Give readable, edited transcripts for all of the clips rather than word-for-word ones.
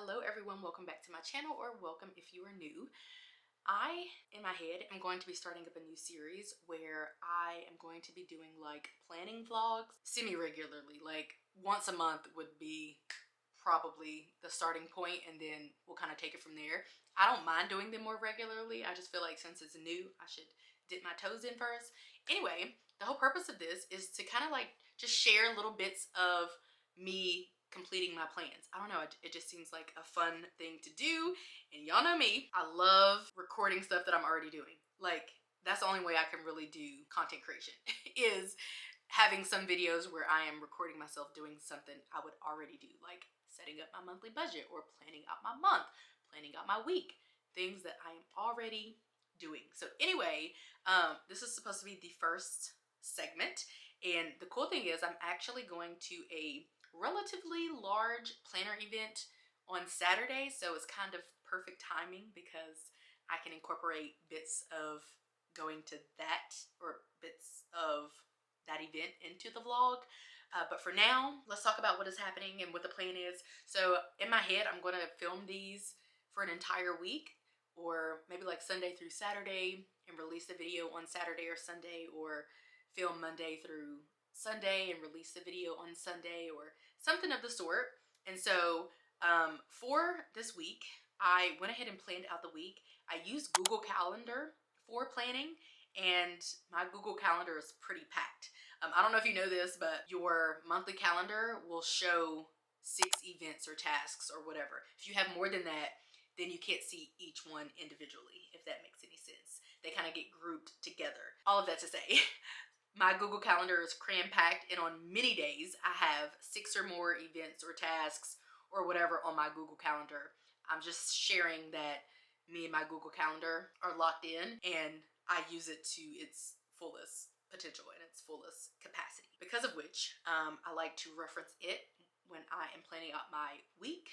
Hello everyone, welcome back to my channel, or welcome if you are new. I, in my head, am going to be starting up a new series where I am going to be doing like planning vlogs semi-regularly. Like once a month would be probably the starting point, and then we'll kind of take it from there. I don't mind doing them more regularly. I just feel like since it's new, I should dip my toes in first. Anyway, the whole purpose of this is to kind of like just share little bits of me completing my plans. I don't know, it just seems like a fun thing to do, and y'all know me, I love recording stuff that I'm already doing. Like that's the only way I can really do content creation is having some videos where I am recording myself doing something I would already do, like setting up my monthly budget or planning out my month, planning out my week, things that I am already doing. So anyway, this is supposed to be the first segment, and the cool thing is I'm actually going to a relatively large planner event on Saturday, so it's kind of perfect timing because I can incorporate bits of going to that or bits of that event into the vlog. But for now, let's talk about what is happening and what the plan is. So in my head, I'm going to film these for an entire week, or maybe like Sunday through Saturday, and release the video on Saturday or Sunday, or film Monday through Sunday and release the video on Sunday, or something of the sort. And so for this week, I went ahead and planned out the week. I used Google Calendar for planning, and my Google Calendar is pretty packed. I don't know if you know this, but your monthly calendar will show 6 events or tasks or whatever. If you have more than that, then you can't see each one individually, if that makes any sense. They kind of get grouped together. All of that to say, my Google Calendar is cram-packed, and on many days I have 6 or more events or tasks or whatever on my Google Calendar. I'm just sharing that me and my Google Calendar are locked in, and I use it to its fullest potential and its fullest capacity. Because of which, I like to reference it when I am planning out my week,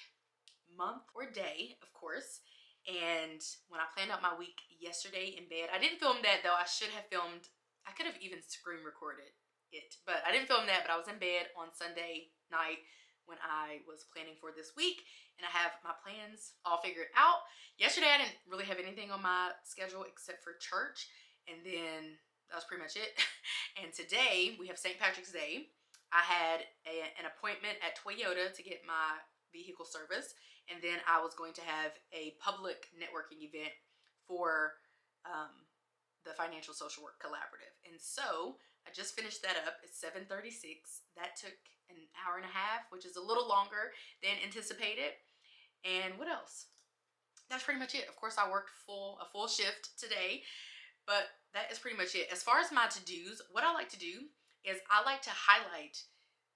month, or day, of course. And when I planned out my week yesterday in bed, I didn't film that though. I should have filmed. I could have even screen recorded it, but I didn't film that. But I was in bed on Sunday night when I was planning for this week, and I have my plans all figured out. Yesterday I didn't really have anything on my schedule except for church, and then that was pretty much it. And today we have St. Patrick's Day. I had an appointment at Toyota to get my vehicle service, and then I was going to have a public networking event for the Financial Social Work Collaborative. And so I just finished that up. It's 7:36. That took an hour and a half, which is a little longer than anticipated. And what else? That's pretty much it. Of course, I worked a full shift today, but that is pretty much it. As far as my to-dos, what I like to do is I like to highlight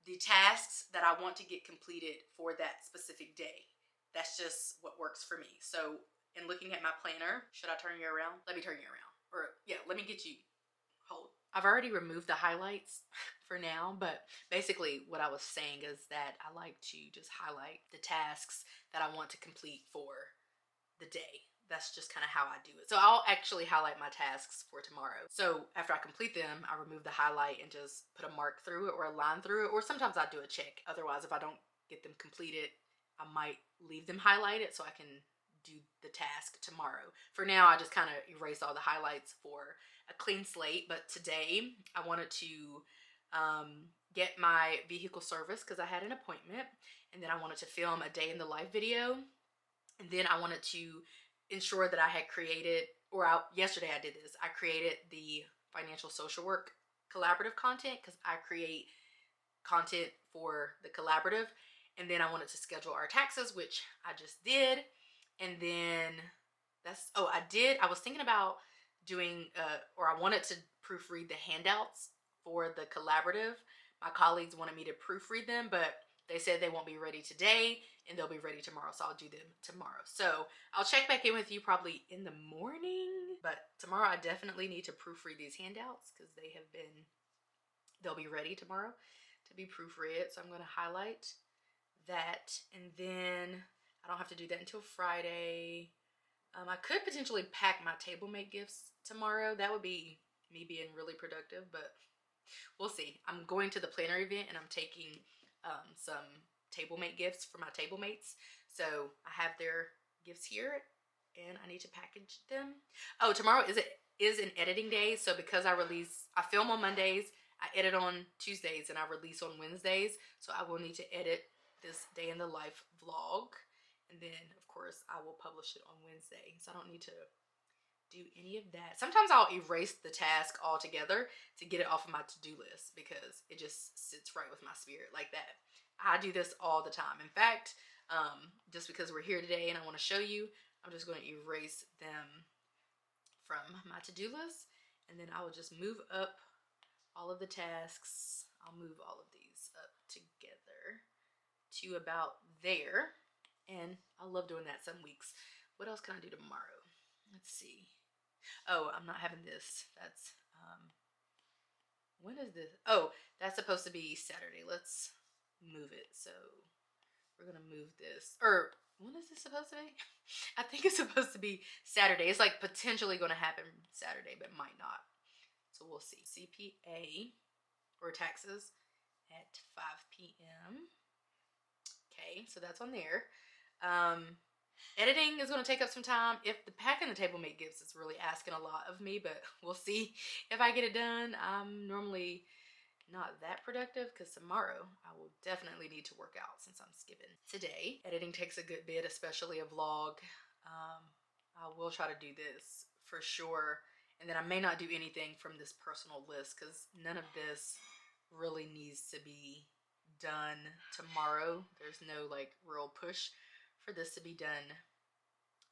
the tasks that I want to get completed for that specific day. That's just what works for me. So in looking at my planner, should I turn you around? Let me turn you around. Or yeah, let me get you, hold. I've already removed the highlights for now, but basically what I was saying is that I like to just highlight the tasks that I want to complete for the day. That's just kind of how I do it. So I'll actually highlight my tasks for tomorrow. So after I complete them, I remove the highlight and just put a mark through it or a line through it, or sometimes I do a check. Otherwise, if I don't get them completed, I might leave them highlighted so I can do the task tomorrow. For now, I just kind of erase all the highlights for a clean slate. But today I wanted to get my vehicle service because I had an appointment, and then I wanted to film a day in the life video, and then I wanted to ensure that I had created, yesterday I did this, I created the Financial Social Work Collaborative content because I create content for the collaborative. And then I wanted to schedule our taxes, which I just did. And then I was thinking about doing, I wanted to proofread the handouts for the collaborative. My colleagues wanted me to proofread them, but they said they won't be ready today and they'll be ready tomorrow. So I'll do them tomorrow. So I'll check back in with you probably in the morning, but tomorrow I definitely need to proofread these handouts because they'll be ready tomorrow to be proofread. So I'm going to highlight that, and then I don't have to do that until Friday. I could potentially pack my Tablemate gifts tomorrow. That would be me being really productive, but we'll see. I'm going to the planner event and I'm taking some Tablemate gifts for my Tablemates. So I have their gifts here and I need to package them. Oh, tomorrow is an editing day. So because I film on Mondays, I edit on Tuesdays, and I release on Wednesdays. So I will need to edit this day in the life vlog. And then of course I will publish it on Wednesday. So I don't need to do any of that. Sometimes I'll erase the task altogether to get it off of my to-do list because it just sits right with my spirit like that. I do this all the time. In fact, just because we're here today and I want to show you, I'm just going to erase them from my to-do list, and then I will just move up all of the tasks. I'll move all of these up together to about there, and I love doing that some weeks. What else can I do tomorrow? Let's see. Oh, I'm not having this. That's when is this? Oh, that's supposed to be Saturday. Let's move it. So we're gonna move this. Or when is this supposed to be? I think it's supposed to be Saturday. It's like potentially gonna happen Saturday, but might not. So we'll see. CPA or taxes at 5 p.m. Okay, so that's on there. Editing is going to take up some time. If the packing the Tablemate gifts is really asking a lot of me, but we'll see if I get it done. I'm normally not that productive because tomorrow I will definitely need to work out since I'm skipping today. Editing takes a good bit, especially a vlog. I will try to do this for sure. And then I may not do anything from this personal list because none of this really needs to be done tomorrow. There's no like real push for this to be done.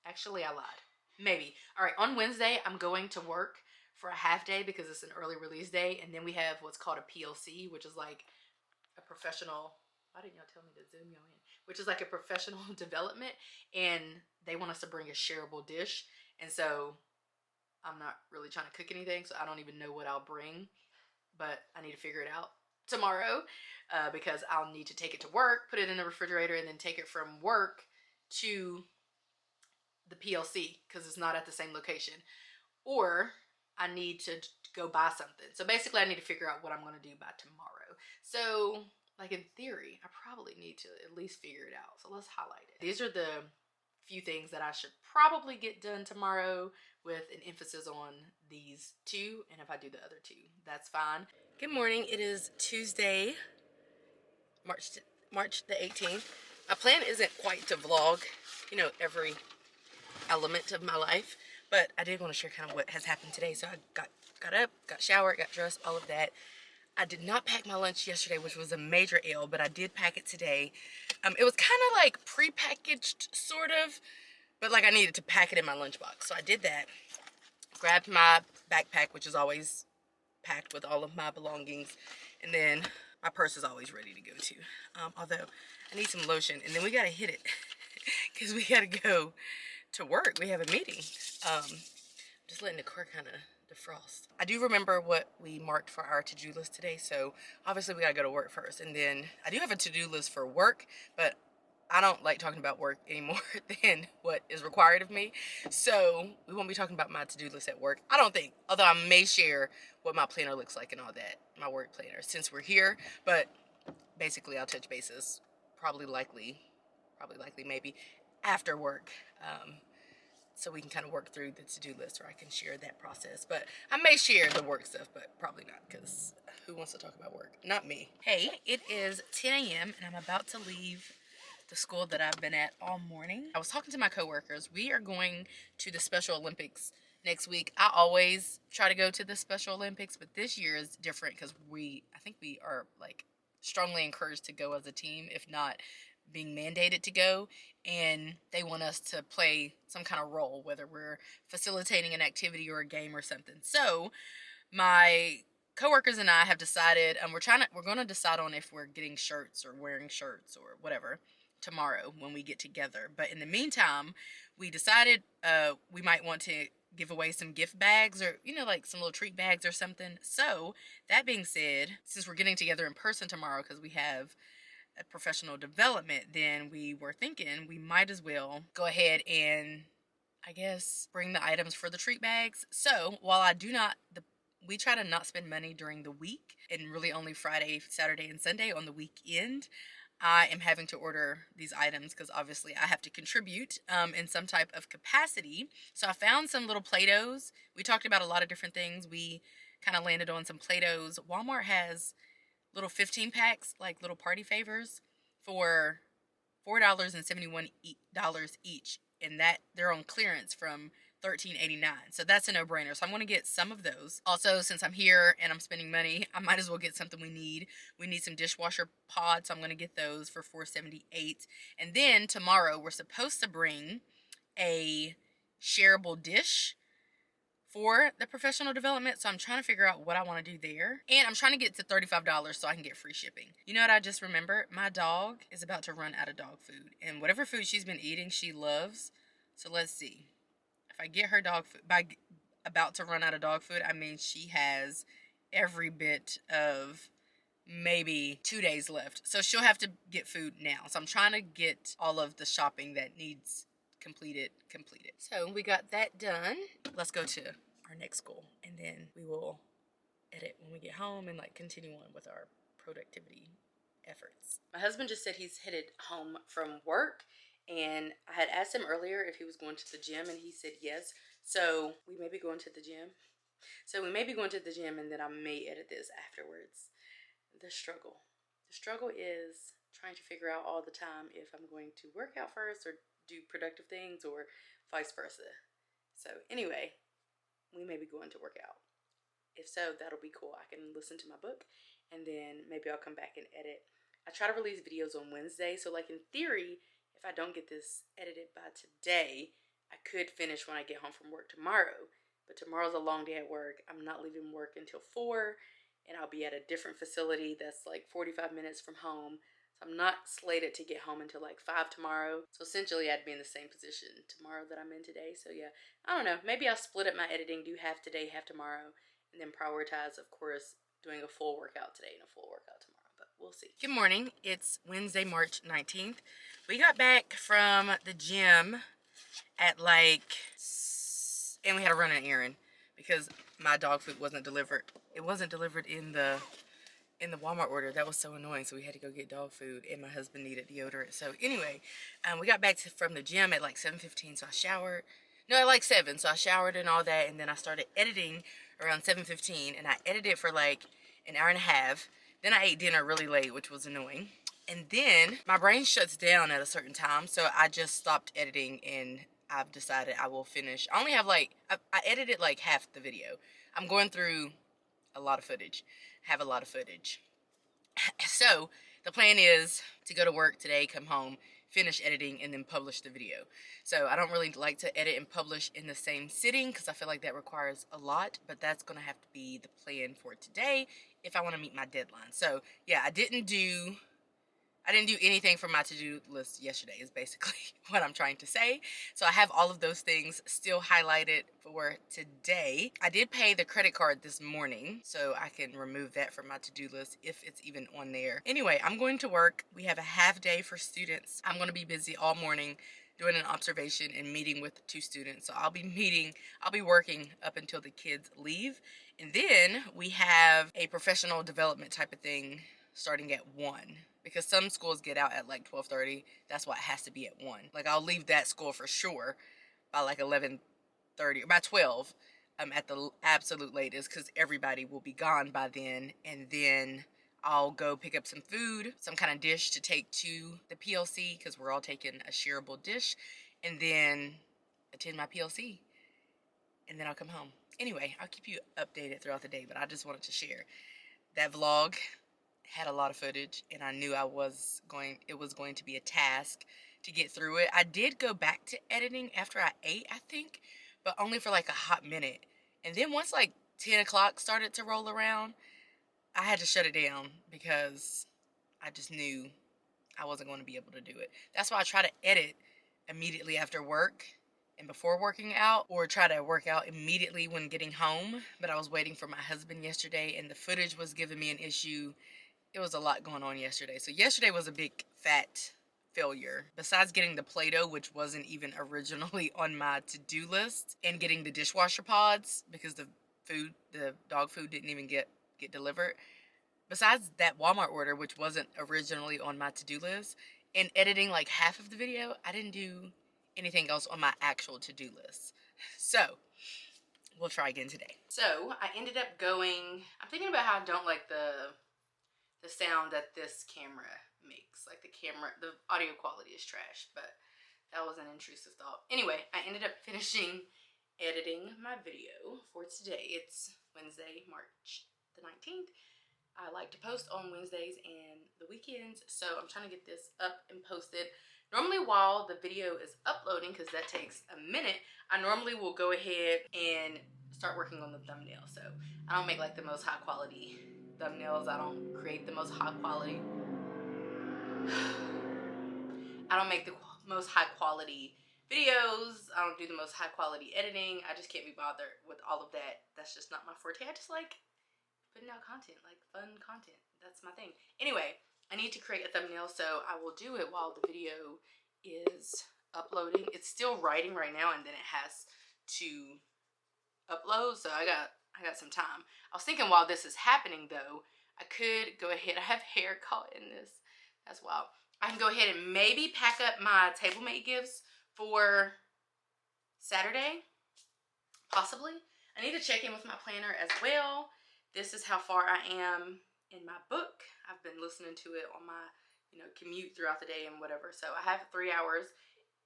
Actually, I lied. Maybe. All right, on Wednesday, I'm going to work for a half day because it's an early release day. And then we have what's called a PLC, which is like a professional, why didn't y'all tell me to zoom y'all in? Which is like a professional development. And they want us to bring a shareable dish. And so I'm not really trying to cook anything, so I don't even know what I'll bring. But I need to figure it out tomorrow because I'll need to take it to work, put it in the refrigerator, and then take it from work to the PLC because it's not at the same location. Or I need to go buy something. So basically I need to figure out what I'm going to do by tomorrow. So like in theory, I probably need to at least figure it out. So let's highlight it. These are the few things that I should probably get done tomorrow with an emphasis on these two. And if I do the other two, that's fine. Good morning. It is Tuesday, March the 18th. My plan isn't quite to vlog, you know, every element of my life, but I did want to share kind of what has happened today. So I got up, got showered, got dressed, all of that. I did not pack my lunch yesterday, which was a major L, but I did pack it today. It was kind of like pre-packaged, sort of, but like I needed to pack it in my lunchbox. So I did that, grabbed my backpack, which is always packed with all of my belongings, and then my purse is always ready to go too. Although I need some lotion, and then we gotta hit it because we gotta go to work. We have a meeting. Just letting the car kind of defrost. I do remember what we marked for our to-do list today, so obviously we gotta go to work first, and then I do have a to-do list for work, but I don't like talking about work any more than what is required of me. So we won't be talking about my to-do list at work, I don't think. Although I may share what my planner looks like and all that, my work planner, since we're here. But basically I'll touch bases probably likely maybe after work. So we can kind of work through the to-do list, or I can share that process. But I may share the work stuff, but probably not, because who wants to talk about work? Not me. Hey, it is 10 a.m. and I'm about to leave the school that I've been at all morning. I was talking to my coworkers. We are going to the Special Olympics next week. I always try to go to the Special Olympics, but this year is different because I think we are like strongly encouraged to go as a team, if not being mandated to go, and they want us to play some kind of role, whether we're facilitating an activity or a game or something. So my coworkers and I have decided, we're going to decide on if we're getting shirts or wearing shirts or whatever tomorrow when we get together. But in the meantime, we decided we might want to give away some gift bags, or like some little treat bags or something. So that being said, since we're getting together in person tomorrow because we have a professional development, then we were thinking we might as well go ahead and, I guess, bring the items for the treat bags. So while we try to not spend money during the week and really only Friday, Saturday, and Sunday on the weekend, I am having to order these items because obviously I have to contribute in some type of capacity. So I found some little Play-Dohs. We talked about a lot of different things. We kind of landed on some Play-Dohs. Walmart has little 15 packs, like little party favors, for $4.71 each, and that they're on clearance from $13.89. So that's a no-brainer. So I'm going to get some of those. Also, since I'm here and I'm spending money, I might as well get something we need. We need some dishwasher pods, so I'm going to get those for $4.78. And then tomorrow we're supposed to bring a shareable dish for the professional development, so I'm trying to figure out what I want to do there. And I'm trying to get to $35 so I can get free shipping. You know what I just remembered? My dog is about to run out of dog food, and whatever food she's been eating, she loves. So let's see. If I get her dog food, by about to run out of dog food, I mean she has every bit of maybe 2 days left. So she'll have to get food now. So I'm trying to get all of the shopping that needs completed. So we got that done. Let's go to our next goal, and then we will edit when we get home and like continue on with our productivity efforts. My husband just said he's headed home from work, and I had asked him earlier if he was going to the gym, and he said yes. So we may be going to the gym. And then I may edit this afterwards. The struggle is trying to figure out all the time if I'm going to work out first or do productive things or vice versa. So anyway, we may be going to work out. If so, that'll be cool. I can listen to my book, and then maybe I'll come back and edit. I try to release videos on Wednesday, so like in theory, if I don't get this edited by today, I could finish when I get home from work tomorrow. But tomorrow's a long day at work. I'm not leaving work until 4, and I'll be at a different facility that's like 45 minutes from home. So I'm not slated to get home until like 5 tomorrow. So essentially I'd be in the same position tomorrow that I'm in today. So yeah, I don't know. Maybe I'll split up my editing, do half today, half tomorrow, and then prioritize, of course, doing a full workout today and a full workout tomorrow. But we'll see. Good morning. It's Wednesday, March 19th. We got back from the gym at and we had to run an errand because my dog food wasn't delivered. It wasn't delivered in the Walmart order. That was so annoying, so we had to go get dog food, and my husband needed deodorant. So anyway, we got back from the gym at like 7:15, so I showered. No, at like 7, so I showered and all that, and then I started editing around 7:15, and I edited for like an hour and a half. Then I ate dinner really late, which was annoying. And then my brain shuts down at a certain time, so I just stopped editing, and I've decided I will finish. I only have like, I edited like half the video. I'm going through a lot of footage. Have a lot of footage. So the plan is to go to work today, come home, finish editing, and then publish the video. So I don't really like to edit and publish in the same sitting because I feel like that requires a lot, but that's going to have to be the plan for today if I want to meet my deadline. So yeah, I didn't do anything for my to-do list yesterday is basically what I'm trying to say. So I have all of those things still highlighted for today. I did pay the credit card this morning, so I can remove that from my to-do list if it's even on there. Anyway, I'm going to work. We have a half day for students. I'm going to be busy all morning doing an observation and meeting with 2 students. So I'll be working up until the kids leave. And then we have a professional development type of thing starting at 1. Because some schools get out at like 12:30. That's why it has to be at 1. Like I'll leave that school for sure by like 11:30 or by 12 at the absolute latest because everybody will be gone by then. And then I'll go pick up some food, some kind of dish to take to the PLC because we're all taking a shareable dish, and then attend my PLC. And then I'll come home. Anyway, I'll keep you updated throughout the day, but I just wanted to share that vlog. Had a lot of footage, and I knew it was going to be a task to get through it. I did go back to editing after I ate, I think, but only for like a hot minute. And then once like 10 o'clock started to roll around, I had to shut it down because I just knew I wasn't going to be able to do it. That's why I try to edit immediately after work and before working out, or try to work out immediately when getting home. But I was waiting for my husband yesterday, and the footage was giving me an issue. It was a lot going on yesterday. So yesterday was a big fat failure. Besides getting the Play-Doh, which wasn't even originally on my to-do list, and getting the dishwasher pods because the dog food didn't even get delivered. besides that Walmart order, which wasn't originally on my to-do list, and editing like half of the video, I didn't do anything else on my actual to-do list. So we'll try again today. So I ended up going, I'm thinking about how I don't like the sound that this camera makes. Like the audio quality is trash, but that was an intrusive thought. Anyway, I ended up finishing editing my video for today. It's Wednesday, March the 19th. I like to post on Wednesdays and the weekends, so I'm trying to get this up and posted. Normally while the video is uploading, because that takes a minute, I normally will go ahead and start working on the thumbnail. So I don't make like the most high quality thumbnails. I don't create the most high quality I don't make the most high quality videos. I don't do the most high quality editing. I just can't be bothered with all of that. That's just not my forte. I just like putting out content, like fun content. That's my thing. Anyway, I need to create a thumbnail, so I will do it while the video is uploading. It's still writing right now, and then it has to upload, so I got some time. I was thinking while this is happening though, I could go ahead. I have hair caught in this. That's wild. I can go ahead and maybe pack up my Tablemate gifts for Saturday, possibly. I need to check in with my planner as well. This is how far I am in my book. I've been listening to it on my, commute throughout the day and whatever. So I have 3 hours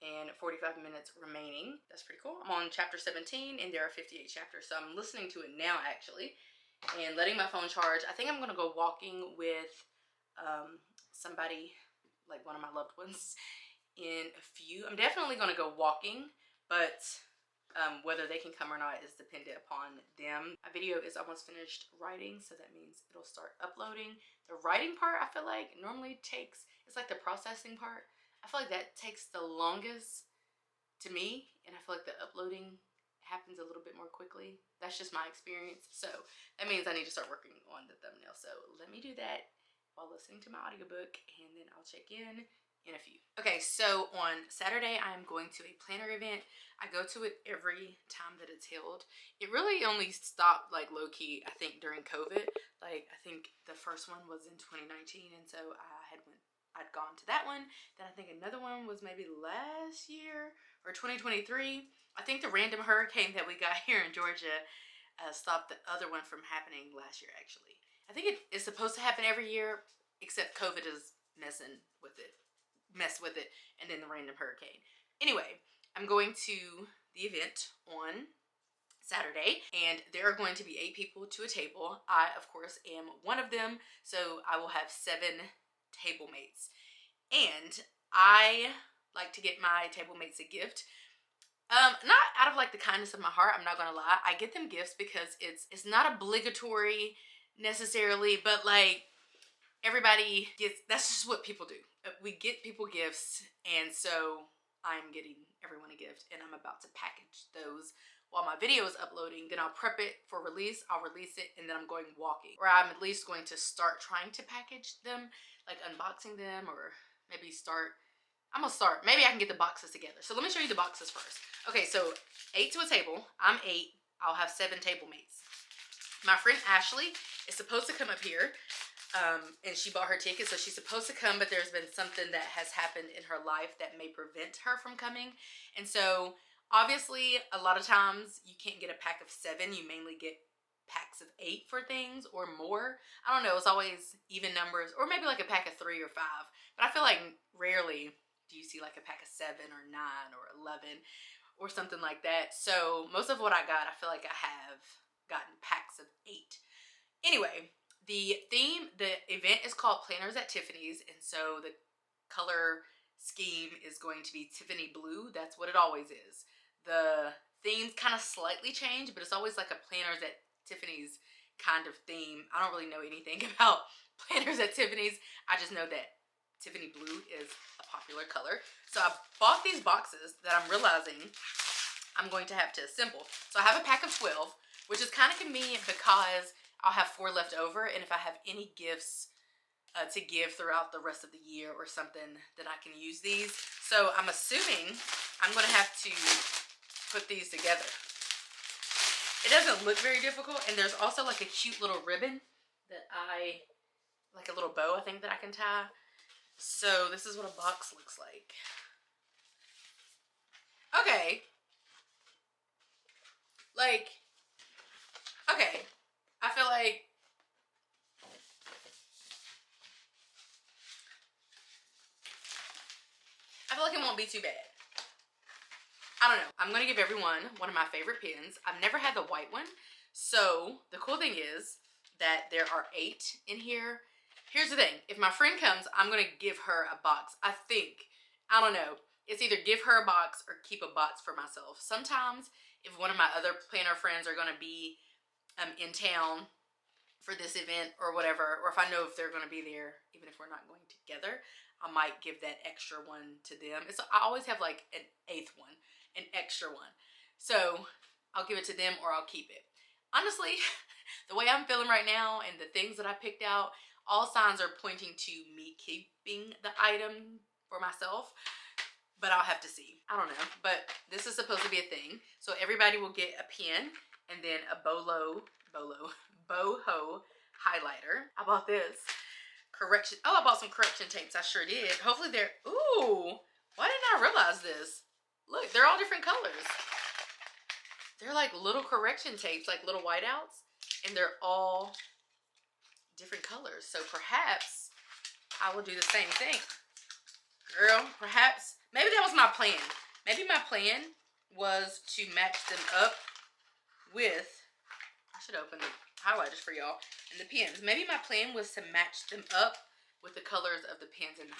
and 45 minutes remaining. That's pretty cool. I'm on chapter 17 and there are 58 chapters. So I'm listening to it now actually and letting my phone charge. I think I'm going to go walking with somebody, like one of my loved ones, in a few. I'm definitely going to go walking, but whether they can come or not is dependent upon them. My video is almost finished writing, so that means it'll start uploading. The writing part, I feel like, normally takes, it's like the processing part. I feel like that takes the longest to me, and I feel like the uploading happens a little bit more quickly. That's just my experience. So that means I need to start working on the thumbnail. So let me do that while listening to my audiobook, and then I'll check in a few. Okay, so on Saturday, I'm going to a planner event. I go to it every time that it's held. It really only stopped like low-key, I think, during COVID. Like, I think the first one was in 2019, and so I'd gone to that one. Then I think another one was maybe last year or 2023. I think the random hurricane that we got here in Georgia stopped the other one from happening last year, actually. I think it is supposed to happen every year, except COVID is messed with it, and then the random hurricane. Anyway, I'm going to the event on Saturday, and there are going to be 8 people to a table. I, of course, am one of them, so I will have 7 table mates. And I like to get my table mates a gift. Not out of like the kindness of my heart, I'm not gonna lie. I get them gifts because it's not obligatory necessarily, but like everybody gets, that's just what people do. We get people gifts, and so I'm getting everyone a gift, and I'm about to package those while my video is uploading. Then I'll prep it for release, I'll release it, and then I'm going walking. Or I'm at least going to start trying to package them, like unboxing them, or maybe I'm gonna start, maybe I can get the boxes together. So let me show you the boxes first. Okay, so 8 to a table, I'm 8, I'll have 7 table mates. My friend Ashley is supposed to come up here, and she bought her ticket, so she's supposed to come, but there's been something that has happened in her life that may prevent her from coming. And so obviously a lot of times you can't get a pack of 7, you mainly get packs of 8 for things or more. I don't know, it's always even numbers, or maybe like a pack of 3 or 5, but I feel like rarely do you see like a pack of 7 or 9 or 11 or something like that. So most of what I got, I feel like I have gotten packs of 8. Anyway, the event is called Planners at Tiffanys, and so the color scheme is going to be Tiffany blue. That's what it always is. The themes kind of slightly change, but it's always like a Planners at Tiffanys kind of theme. I don't really know anything about Planners at Tiffanys. I just know that Tiffany blue is a popular color. So I bought these boxes that I'm realizing I'm going to have to assemble. So I have a pack of 12, which is kind of convenient because I'll have 4 left over, and if I have any gifts to give throughout the rest of the year or something, then I can use these. So I'm assuming I'm going to have to put these together. It doesn't look very difficult, and there's also like a cute little ribbon that I like a little bow I think that I can tie. So this is what a box looks like. Okay. Like, okay. I feel like it won't be too bad. I don't know. I'm going to give everyone one of my favorite pens. I've never had the white one. So the cool thing is that there are 8 in here. Here's the thing. If my friend comes, I'm going to give her a box. I think. I don't know. It's either give her a box or keep a box for myself. Sometimes if one of my other planner friends are going to be in town for this event or whatever, or if I know if they're going to be there, even if we're not going together, I might give that extra one to them. I always have like an 8th one, an extra one. So I'll give it to them or I'll keep it. Honestly, the way I'm feeling right now and the things that I picked out, all signs are pointing to me keeping the item for myself, but I'll have to see. I don't know, but this is supposed to be a thing. So everybody will get a pen and then a boho highlighter. I bought this. Correction. Oh, I bought some correction tapes. I sure did. Hopefully they're, ooh, why didn't I realize this? Look, they're all different colors. They're like little correction tapes, like little whiteouts, and they're all different colors. So perhaps I will do the same thing. Girl, perhaps, maybe that was my plan. Maybe my plan was to match them up with, I should open the highlighters for y'all and the pens. Maybe my plan was to match them up with the colors of the pens and the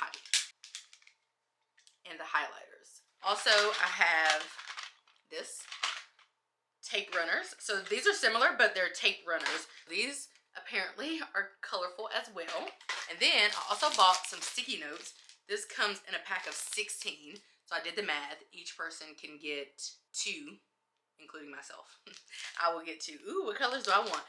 highlighters. Also, I have this tape runners. So these are similar, but they're tape runners. These apparently are colorful as well. And then I also bought some sticky notes. This comes in a pack of 16. So I did the math. Each person can get 2, including myself. I will get 2. Ooh, what colors do I want?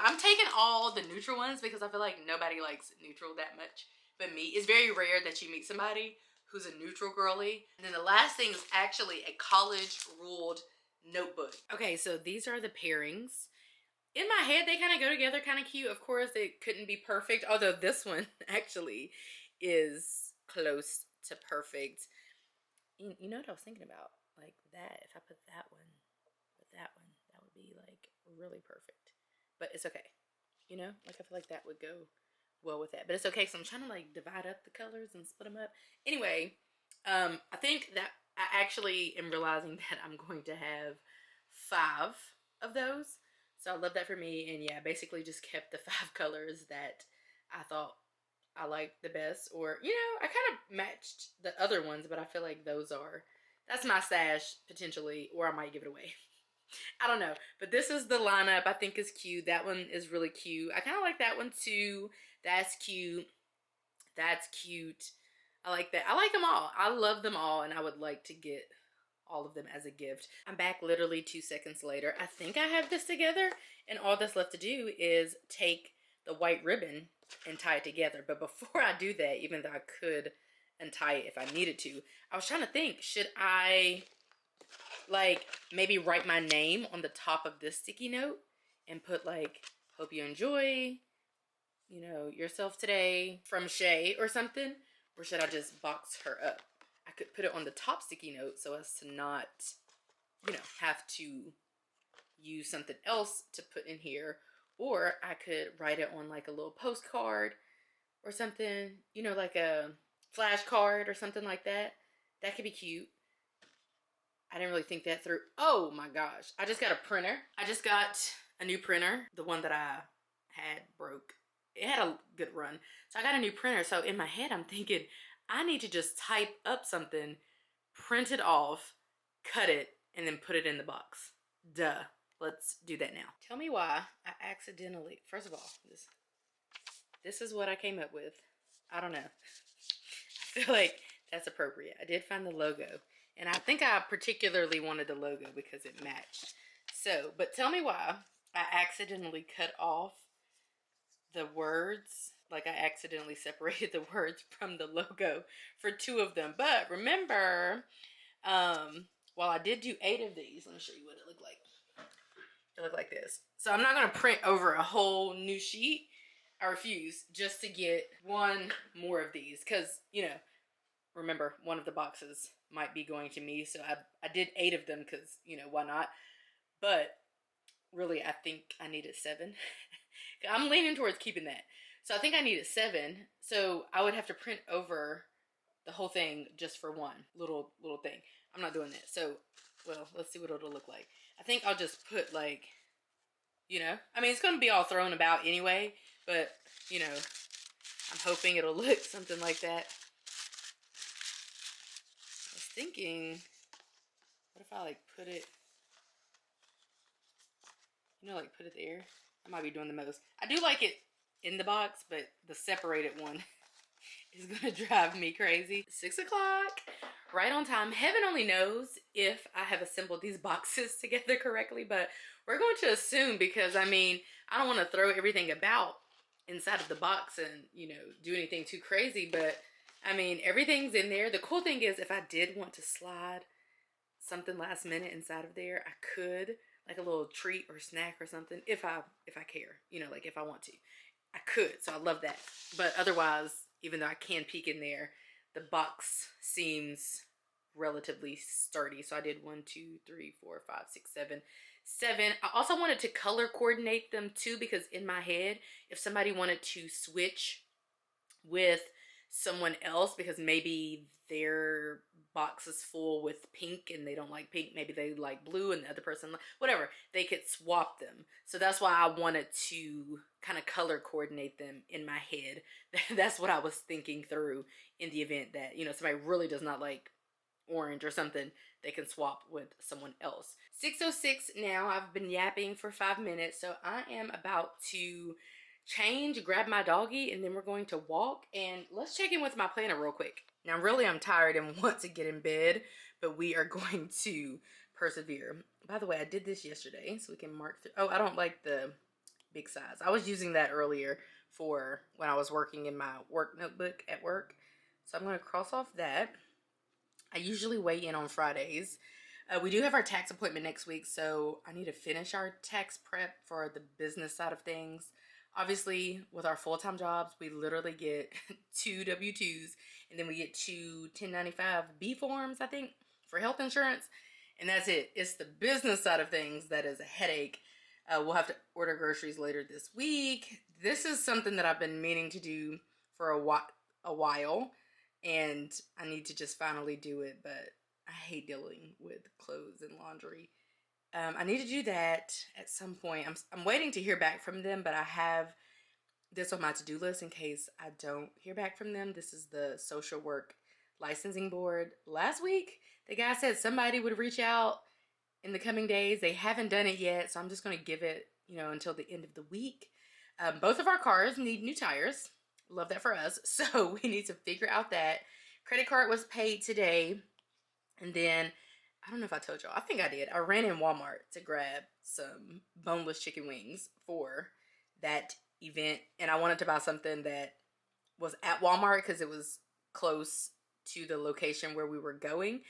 I'm taking all the neutral ones because I feel like nobody likes neutral that much but me. It's very rare that you meet somebody who's a neutral girly. And then the last thing is actually a college ruled notebook. Okay, so these are the pairings. In my head, they kind of go together kind of cute. Of course, it couldn't be perfect, although this one actually is close to perfect. You know what I was thinking about? Like that, if I put that one with that one, that would be like really perfect. But it's okay. You know, like I feel like that would go well with that. But it's okay, so I'm trying to like divide up the colors and split them up. Anyway, I think that I actually am realizing that I'm going to have 5 of those. So I love that for me. And yeah, basically just kept the 5 colors that I thought I liked the best. Or, you know, I kind of matched the other ones, but I feel like that's my stash potentially, or I might give it away. I don't know. But this is the lineup I think is cute. That one is really cute. I kind of like that one too. That's cute. That's cute. I like that. I like them all. I love them all, and I would like to get all of them as a gift. I'm back literally 2 seconds later. I think I have this together, and all that's left to do is take the white ribbon and tie it together. But before I do that, even though I could untie it if I needed to, I was trying to think, should I like maybe write my name on the top of this sticky note and put like, hope you enjoy, you know, yourself today from Shay or something? Or should I just box her up? I could put it on the top sticky note so as to not, you know, have to use something else to put in here. Or I could write it on like a little postcard or something, you know, like a flashcard or something like that. That could be cute. I didn't really think that through. Oh my gosh. I just got a printer. I just got a new printer. The one that I had broke. It had a good run. So I got a new printer. So in my head, I'm thinking, I need to just type up something, print it off, cut it, and then put it in the box. Duh. Let's do that now. Tell me why I accidentally, first of all, this is what I came up with. I don't know. I feel like that's appropriate. I did find the logo. And I think I particularly wanted the logo because it matched. So, but tell me why I accidentally cut off the words. Like I accidentally separated the words from the logo for 2 of them. But remember, while I did do 8 of these, let me show you what it looked like. It looked like this. So I'm not going to print over a whole new sheet. I refuse just to get one more of these because, you know, remember, one of the boxes might be going to me. So I did 8 of them because, you know, why not? But really, I think I needed 7. I'm leaning towards keeping that. So I think I needed 7. So I would have to print over the whole thing just for one little thing. I'm not doing that. So, well, let's see what it'll look like. I think I'll just put like, you know, I mean, it's going to be all thrown about anyway, but, you know, I'm hoping it'll look something like that. I was thinking, what if I like put it, you know, like put it there? I might be doing the most. I do like it in the box, but the separated one is gonna drive me crazy. 6 o'clock, right on time. Heaven only knows if I have assembled these boxes together correctly, but we're going to assume because, I mean, I don't want to throw everything about inside of the box and, you know, do anything too crazy, but I mean, everything's in there. The cool thing is if I did want to slide something last minute inside of there, I could, like a little treat or snack or something, if I care, you know, like if I want to, I could. So I love that. But otherwise, even though I can peek in there, the box seems relatively sturdy. So I did 1, 2, 3, 4, 5, 6, 7. I also wanted to color coordinate them too, because in my head, if somebody wanted to switch with someone else because maybe their box is full with pink and they don't like pink, maybe they like blue and the other person, whatever, they could swap them. So that's why I wanted to kind of color coordinate them in my head. That's what I was thinking through in the event that, you know, somebody really does not like orange or something, they can swap with someone else. 6:06 now. I've been yapping for 5 minutes, so I am about to change, grab my doggy, and then we're going to walk. And let's check in with my planner real quick. Now, really, I'm tired and want to get in bed, but we are going to persevere. By the way, I did this yesterday, so we can mark through. Oh, I don't like the big size. I was using that earlier for when I was working in my work notebook at work. So I'm going to cross off that. I usually weigh in on Fridays. We do have our tax appointment next week, so I need to finish our tax prep for the business side of things. Obviously, with our full-time jobs, we literally get 2 W-2s, and then we get 2 1095B forms, I think, for health insurance, and that's it. It's the business side of things that is a headache. We'll have to order groceries later this week. This is something that I've been meaning to do for a while, and I need to just finally do it, but I hate dealing with clothes and laundry. I need to do that at some point. I'm waiting to hear back from them, but I have this on my to-do list in case I don't hear back from them. This is the social work licensing board. Last week, the guy said somebody would reach out in the coming days. They haven't done it yet, so I'm just going to give it, you know, until the end of the week. Both of our cars need new tires. Love that for us. So we need to figure out that. Credit card was paid today. And then, I don't know if I told y'all, I think I did. I ran in Walmart to grab some boneless chicken wings for that event. And I wanted to buy something that was at Walmart because it was close to the location where we were going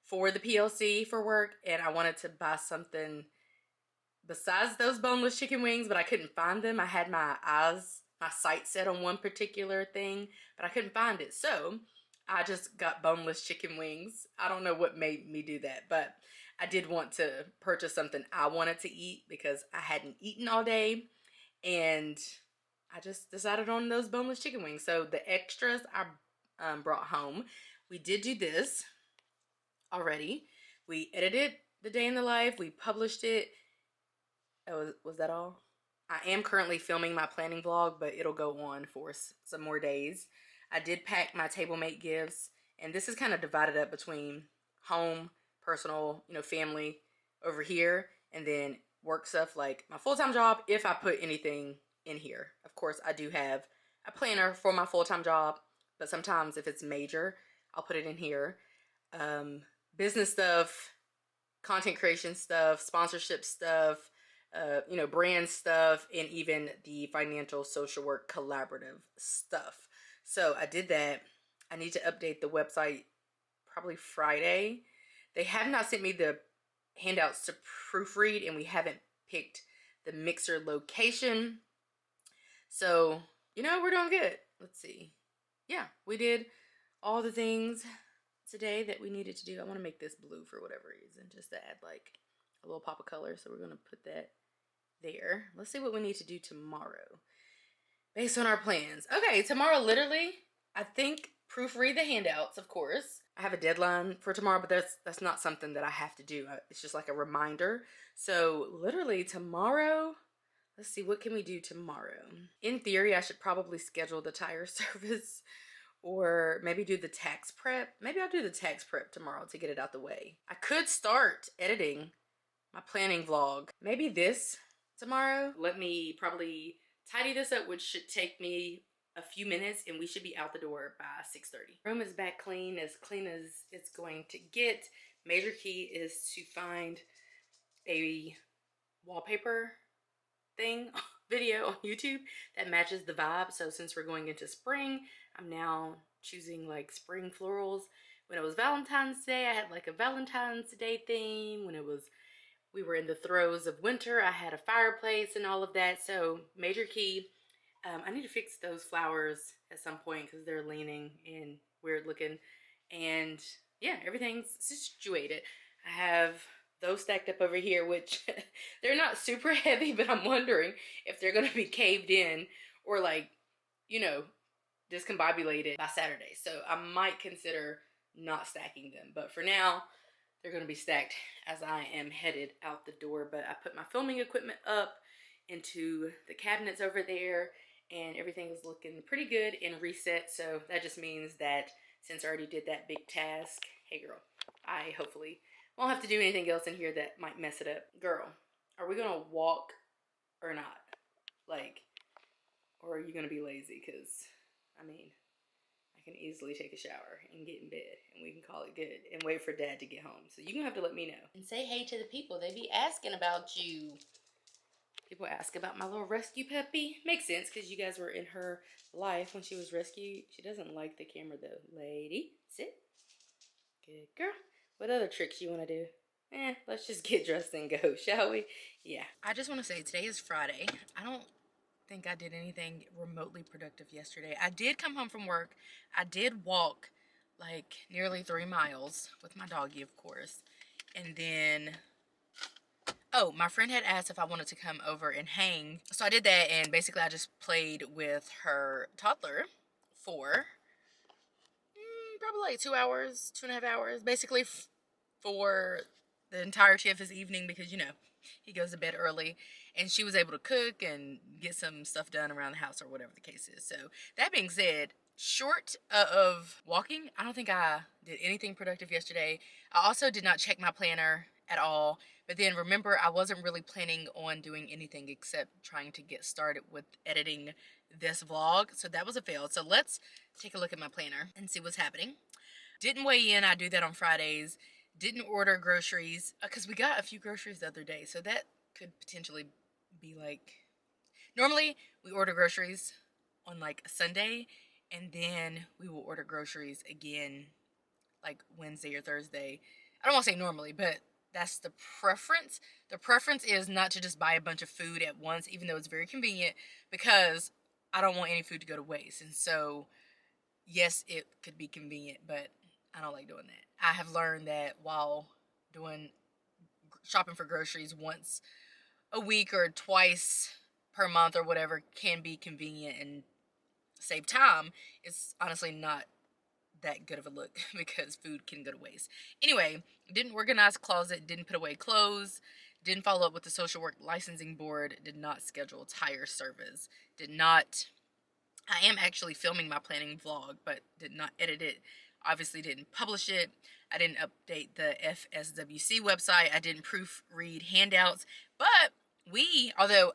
for the PLC for work. And I wanted to buy something besides those boneless chicken wings, but I couldn't find them. I had my sight set on one particular thing, but I couldn't find it. So I just got boneless chicken wings. I don't know what made me do that, but I did want to purchase something I wanted to eat because I hadn't eaten all day, and I just decided on those boneless chicken wings. So the extras I brought home. We did do this already. We edited the day in the life. We published it. Oh, was that all? I am currently filming my planning vlog, but it'll go on for some more days. I did pack my Tablemate gifts, and this is kind of divided up between home, personal, you know, family over here, and then work stuff like my full-time job if I put anything in here. Of course, I do have a planner for my full-time job, but sometimes if it's major, I'll put it in here. Business stuff, content creation stuff, sponsorship stuff, you know, brand stuff, and even the financial social work collaborative stuff. So I did that. I need to update the website probably Friday. They have not sent me the handouts to proofread, and we haven't picked the mixer location. So, you know, we're doing good. Let's see. Yeah, we did all the things today that we needed to do. I want to make this blue for whatever reason, just to add like a little pop of color. So we're going to put that there. Let's see what we need to do tomorrow based on our plans. Okay, tomorrow, literally, I think proofread the handouts, of course. I have a deadline for tomorrow, but that's not something that I have to do. It's just like a reminder. So literally tomorrow, let's see, what can we do tomorrow? In theory, I should probably schedule the tire service or maybe do the tax prep. Maybe I'll do the tax prep tomorrow to get it out the way. I could start editing my planning vlog. Maybe this tomorrow. Let me probably tidy this up, which should take me a few minutes, and we should be out the door by 6:30. Room is back clean as it's going to get. Major key is to find a wallpaper thing video on YouTube that matches the vibe. So since we're going into spring, I'm now choosing like spring florals. When it was Valentine's Day, I had like a Valentine's Day theme. When we were in the throes of winter, I had a fireplace and all of that. So major key. I need to fix those flowers at some point because they're leaning and weird looking. And yeah, everything's situated. I have those stacked up over here, which they're not super heavy, but I'm wondering if they're going to be caved in or like, you know, discombobulated by Saturday. So I might consider not stacking them. But for now, they're going to be stacked as I am headed out the door. But I put my filming equipment up into the cabinets over there, and everything is looking pretty good and reset. So that just means that since I already did that big task, hey girl, I hopefully won't have to do anything else in here that might mess it up. Girl, are we gonna walk or not? Like, or are you gonna be lazy? Because, I mean, I can easily take a shower and get in bed and we can call it good and wait for Dad to get home. So you're gonna have to let me know. And say hey to the people. They be asking about you. People ask about my little rescue puppy. Makes sense because you guys were in her life when she was rescued. She doesn't like the camera though. Lady, sit. Good girl. What other tricks you want to do? Let's just get dressed and go, shall we? Yeah. I just want to say today is Friday. I don't think I did anything remotely productive yesterday. I did come home from work. I did walk like nearly 3 miles with my doggy, of course. And then, oh, my friend had asked if I wanted to come over and hang. So I did that, and basically I just played with her toddler for probably like 2 hours, 2.5 hours, basically for the entirety of his evening because, you know, he goes to bed early. And she was able to cook and get some stuff done around the house or whatever the case is. So that being said, short of walking, I don't think I did anything productive yesterday. I also did not check my planner at all. But then remember, I wasn't really planning on doing anything except trying to get started with editing this vlog. So that was a fail. So let's take a look at my planner and see what's happening. Didn't weigh in. I do that on Fridays. Didn't order groceries because we got a few groceries the other day. So that could potentially be like, normally we order groceries on like a Sunday, and then we will order groceries again like Wednesday or Thursday. I don't want to say normally, but that's the preference. The preference is not to just buy a bunch of food at once, even though it's very convenient, because I don't want any food to go to waste. And so, yes, it could be convenient, but I don't like doing that. I have learned that while doing shopping for groceries once a week or twice per month or whatever can be convenient and save time, it's honestly not that good of a look because food can go to waste. Anyway, didn't organize closet, didn't put away clothes, didn't follow up with the social work licensing board, did not schedule tire service, I am actually filming my planning vlog, but did not edit it, obviously didn't publish it. I didn't update the FSWC website. I didn't proofread handouts, but although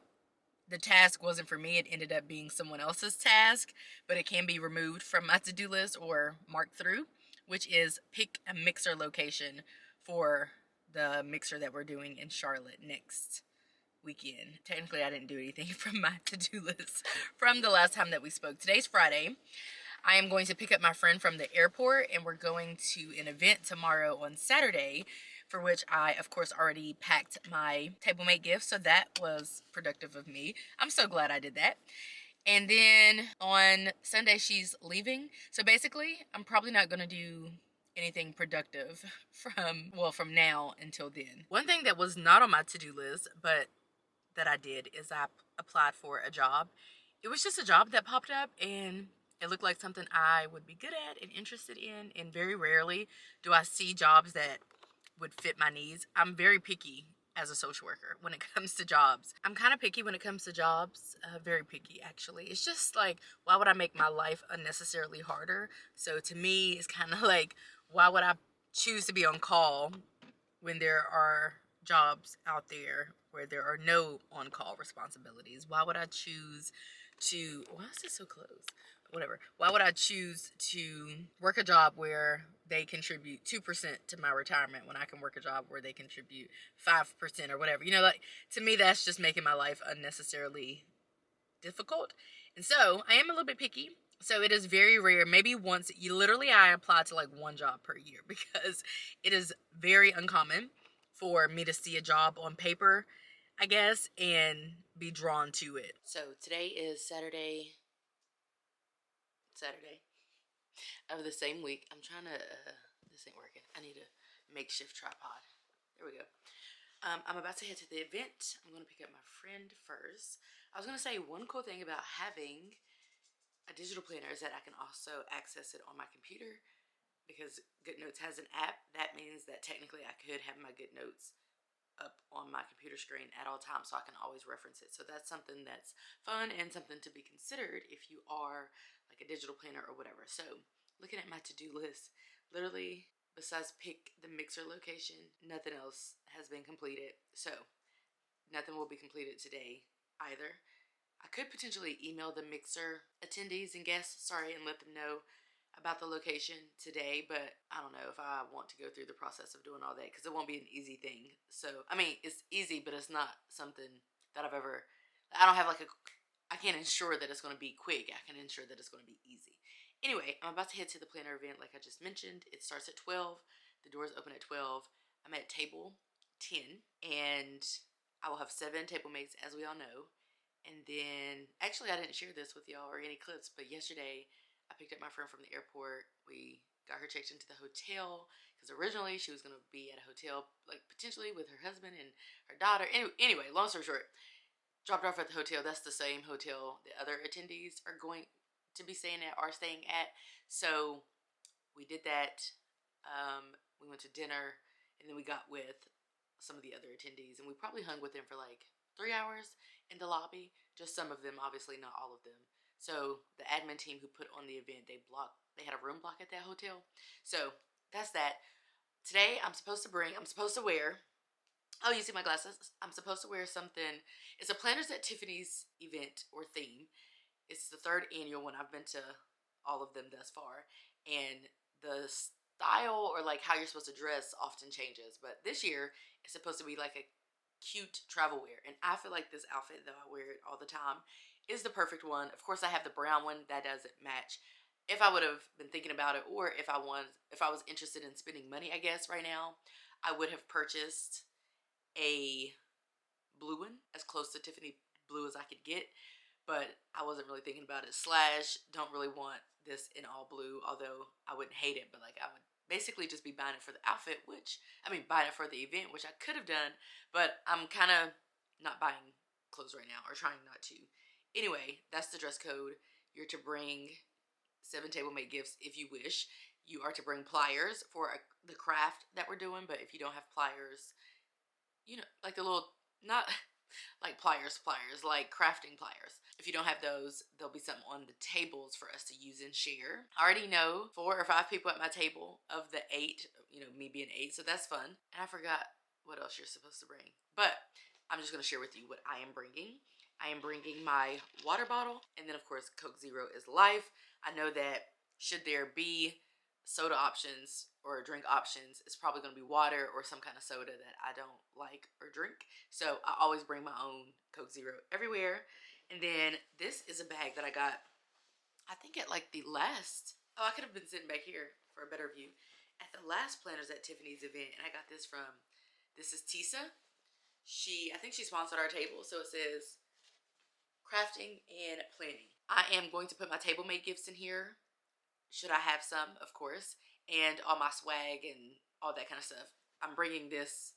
the task wasn't for me, it ended up being someone else's task, but it can be removed from my to-do list or marked through, which is pick a mixer location for the mixer that we're doing in Charlotte next weekend. Technically, I didn't do anything from my to-do list from the last time that we spoke. Today's Friday. I am going to pick up my friend from the airport, and we're going to an event tomorrow on Saturday, for which I, of course, already packed my Tablemate gift, so that was productive of me. I'm so glad I did that. And then on Sunday, she's leaving. So basically, I'm probably not going to do anything productive from now until then. One thing that was not on my to-do list, but that I did, is I applied for a job. It was just a job that popped up, and it looked like something I would be good at and interested in. And very rarely do I see jobs that would fit my needs. I'm very picky as a social worker when it comes to jobs. I'm kind of picky when it comes to jobs, very picky actually. It's just like, why would I make my life unnecessarily harder? So to me, it's kind of like, why would I choose to be on call when there are jobs out there where there are no on-call responsibilities? Why would I choose to, why is this so close? Whatever. Why would I choose to work a job where they contribute 2% to my retirement when I can work a job where they contribute 5% or whatever? You know, like, to me, that's just making my life unnecessarily difficult. And so I am a little bit picky. So it is very rare. Maybe once, I apply to like one job per year, because it is very uncommon for me to see a job on paper, I guess, and be drawn to it. So today is Saturday of the same week. I'm trying to, this ain't working. I need a makeshift tripod. There we go. I'm about to head to the event. I'm going to pick up my friend first. I was going to say, one cool thing about having a digital planner is that I can also access it on my computer, because GoodNotes has an app. That means that technically I could have my GoodNotes up on my computer screen at all times, so I can always reference it. So that's something that's fun and something to be considered if you are like a digital planner or whatever. So looking at my to-do list, literally besides pick the mixer location, nothing else has been completed. So nothing will be completed today either. I could potentially email the mixer attendees and guests, and let them know about the location today, but I don't know if I want to go through the process of doing all that, because it won't be an easy thing. So, I mean, it's easy, but it's not something that I don't have like I can't ensure that it's going to be quick. I can ensure that it's going to be easy. Anyway, I'm about to head to the planner event like I just mentioned. It starts at 12. The doors open at 12. I'm at table 10, and I will have 7 table mates, as we all know. And then, actually, I didn't share this with y'all or any clips, but yesterday I picked up my friend from the airport. We got her checked into the hotel, because originally she was going to be at a hotel, like potentially with her husband and her daughter. Anyway, long story short, dropped her off at the hotel. That's the same hotel the other attendees are going to be staying at. So we did that. We went to dinner, and then we got with some of the other attendees, and we probably hung with them for like 3 hours in the lobby. Just some of them, obviously not all of them. So the admin team who put on the event, they had a room block at that hotel. So that's that. Today I'm supposed to wear, oh, you see my glasses? I'm supposed to wear something. It's a Planners at Tiffanys event or theme. It's the 3rd annual one. I've been to all of them thus far. And the style, or like how you're supposed to dress, often changes. But this year it's supposed to be like a cute travel wear, and I feel like this outfit, though I wear it all the time, is the perfect one. Of course, I have the brown one that doesn't match. If I would have been thinking about it, or if I was interested in spending money, I guess right now, I would have purchased a blue one, as close to Tiffany blue as I could get. But I wasn't really thinking about it. / don't really want this in all blue, although I wouldn't hate it, but like I would basically just be buying it for the outfit, buying it for the event, which I could have done, but I'm kind of not buying clothes right now, or trying not to. Anyway, that's the dress code. You're to bring 7 table-mate gifts if you wish. You are to bring pliers for the craft that we're doing, but if you don't have pliers, like the little, not like pliers, like crafting pliers. If you don't have those, there'll be something on the tables for us to use and share. I already know 4 or 5 people at my table of the 8, me being 8, so that's fun. And I forgot what else you're supposed to bring. But I'm just going to share with you what I am bringing. I am bringing my water bottle, and then of course Coke Zero is life. I know that should there be soda options or drink options, it's probably going to be water or some kind of soda that I don't like or drink. So I always bring my own Coke Zero everywhere. And then this is a bag that I got, I think at like the last, I could have been sitting back here for a better view, at the last Planners at Tiffanys event. And I got this this is Tisa. I think she sponsored our table. So it says crafting and planning. I am going to put my Tablemate gifts in here, should I have some, of course, and all my swag and all that kind of stuff. I'm bringing this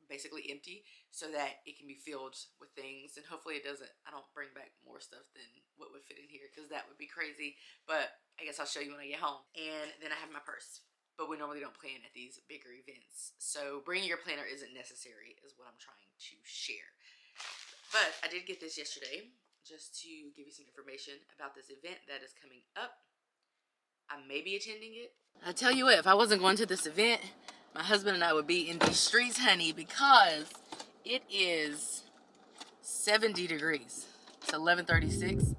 basically empty so that it can be filled with things, and hopefully I don't bring back more stuff than what would fit in here, because that would be crazy. But I guess I'll show you when I get home. And then I have my purse, but we normally don't plan at these bigger events, so bringing your planner isn't necessary is what I'm trying to share. But I did get this yesterday just to give you some information about this event that is coming up. I may be attending it. I tell you what, if I wasn't going to this event, my husband and I would be in these streets, honey, because it is 70 degrees. It's 11:36.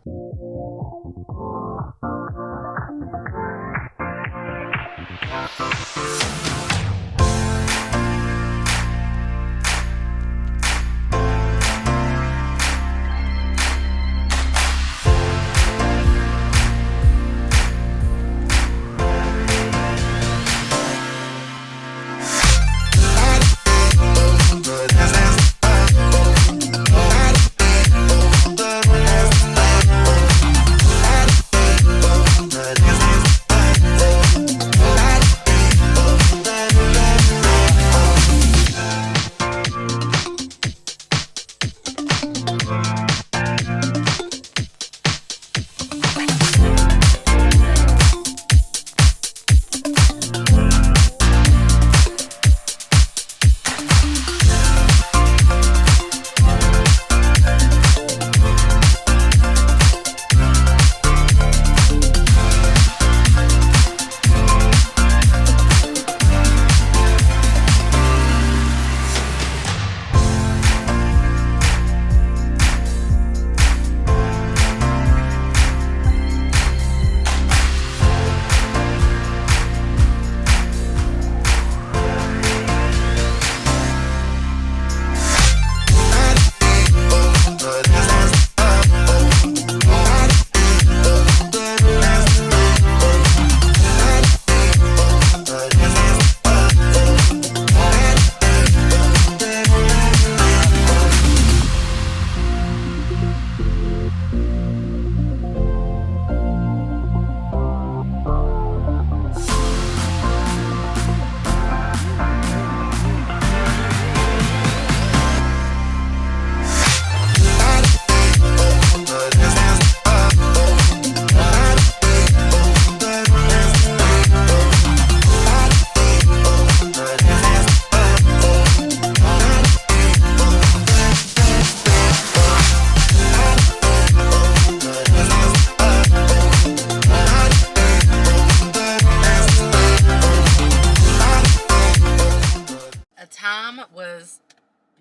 Was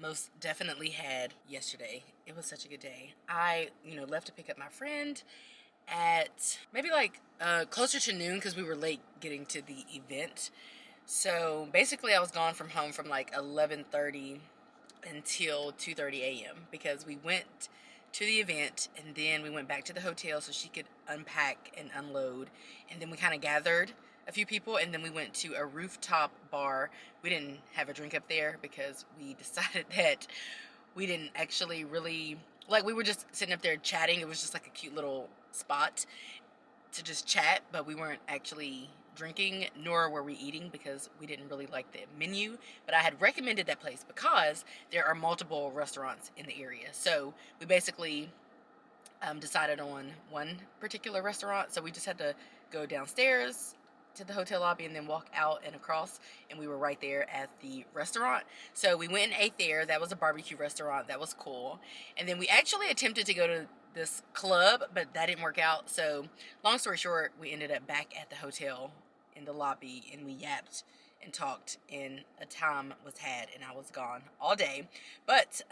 most definitely had yesterday. It was such a good day. I, left to pick up my friend at maybe like closer to noon because we were late getting to the event. So basically I was gone from home from like 11:30 until 2:30 a.m. because we went to the event and then we went back to the hotel so she could unpack and unload, and then we kind of gathered a few people, and then we went to a rooftop bar. We didn't have a drink up there because we decided that we didn't actually really like, we were just sitting up there chatting. It was just like a cute little spot to just chat, but we weren't actually drinking, nor were we eating because we didn't really like the menu. But I had recommended that place because there are multiple restaurants in the area. So we basically decided on one particular restaurant. So we just had to go downstairs to the hotel lobby and then walk out and across, and we were right there at the restaurant. So we went and ate there. That was a barbecue restaurant. That was cool. And then we actually attempted to go to this club, but that didn't work out. So long story short, we ended up back at the hotel in the lobby, and we yapped and talked, and a time was had, and I was gone all day. But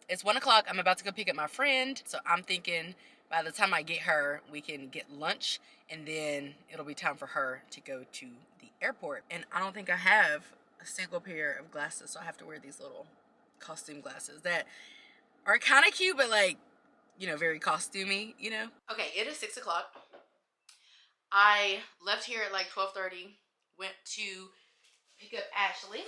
it's 1 o'clock. I'm about to go pick up my friend, so I'm thinking by the time I get her, we can get lunch, and then it'll be time for her to go to the airport. And I don't think I have a single pair of glasses, so I have to wear these little costume glasses that are kind of cute, but like, very costumey, Okay, it is 6 o'clock. I left here at like 12:30, went to pick up Ashley,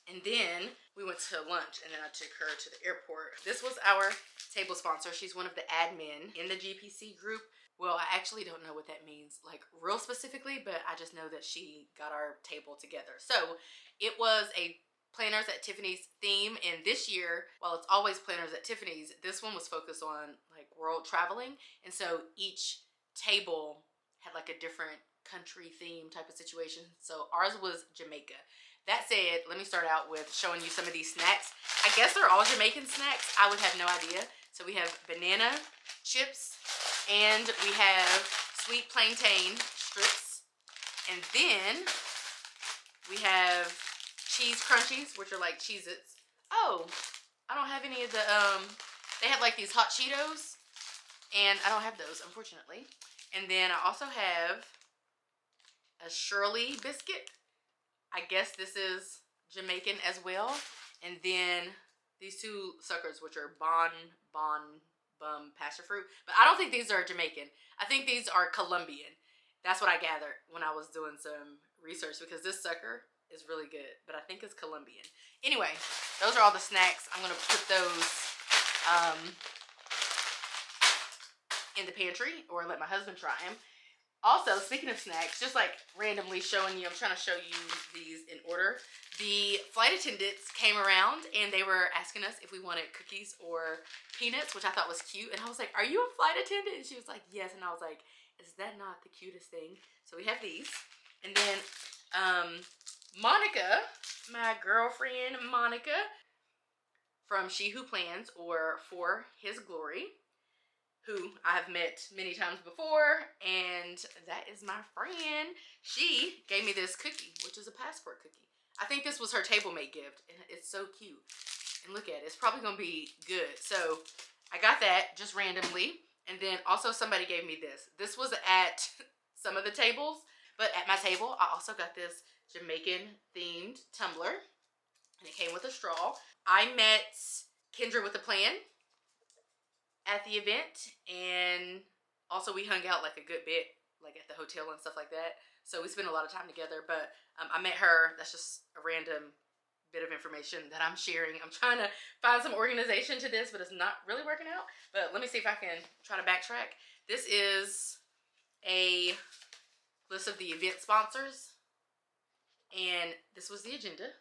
and then we went to lunch, and then I took her to the airport. This was our table sponsor. She's one of the admin in the GPC group. Well, I actually don't know what that means, like real specifically, but I just know that she got our table together. So it was a Planners at Tiffanys theme, and this year, while it's always Planners at Tiffanys, this one was focused on like world traveling, and so each table had like a different country theme type of situation. So ours was Jamaica. That said, let me start out with showing you some of these snacks. I guess they're all Jamaican snacks. I would have no idea. So we have banana chips, and we have sweet plantain strips, and then we have cheese crunchies, which are like Cheez-Its. Oh, I don't have any of the, they have like these hot Cheetos, and I don't have those, unfortunately. And then I also have a Shirley biscuit. I guess this is Jamaican as well. And then these two suckers, which are Bum passion fruit. But I don't think these are Jamaican. I think these are Colombian. That's what I gathered when I was doing some research, because this sucker is really good, but I think it's Colombian. Anyway, those are all the snacks. I'm gonna put those in the pantry, or let my husband try them. Also, speaking of snacks, just like randomly showing you, I'm trying to show you these in order. The flight attendants came around and they were asking us if we wanted cookies or peanuts, which I thought was cute. And I was like, "Are you a flight attendant?" And she was like, "Yes." And I was like, "Is that not the cutest thing?" So we have these. And then Monica, my girlfriend Monica from She Who Plans, or For His Glory, who I have met many times before, and that is my friend. She gave me this cookie, which is a passport cookie. I think this was her Tablemate gift, and it's so cute. And look at it, it's probably gonna be good. So I got that just randomly. And then also somebody gave me this. This was at some of the tables, but at my table, I also got this Jamaican themed tumbler, and it came with a straw. I met Kendra with a Plan at the event, and also we hung out like a good bit, like at the hotel and stuff like that. So we spent a lot of time together, but I met her. That's just a random bit of information that I'm sharing. I'm trying to find some organization to this, but it's not really working out. But let me see if I can try to backtrack. This is a list of the event sponsors, and this was the agenda.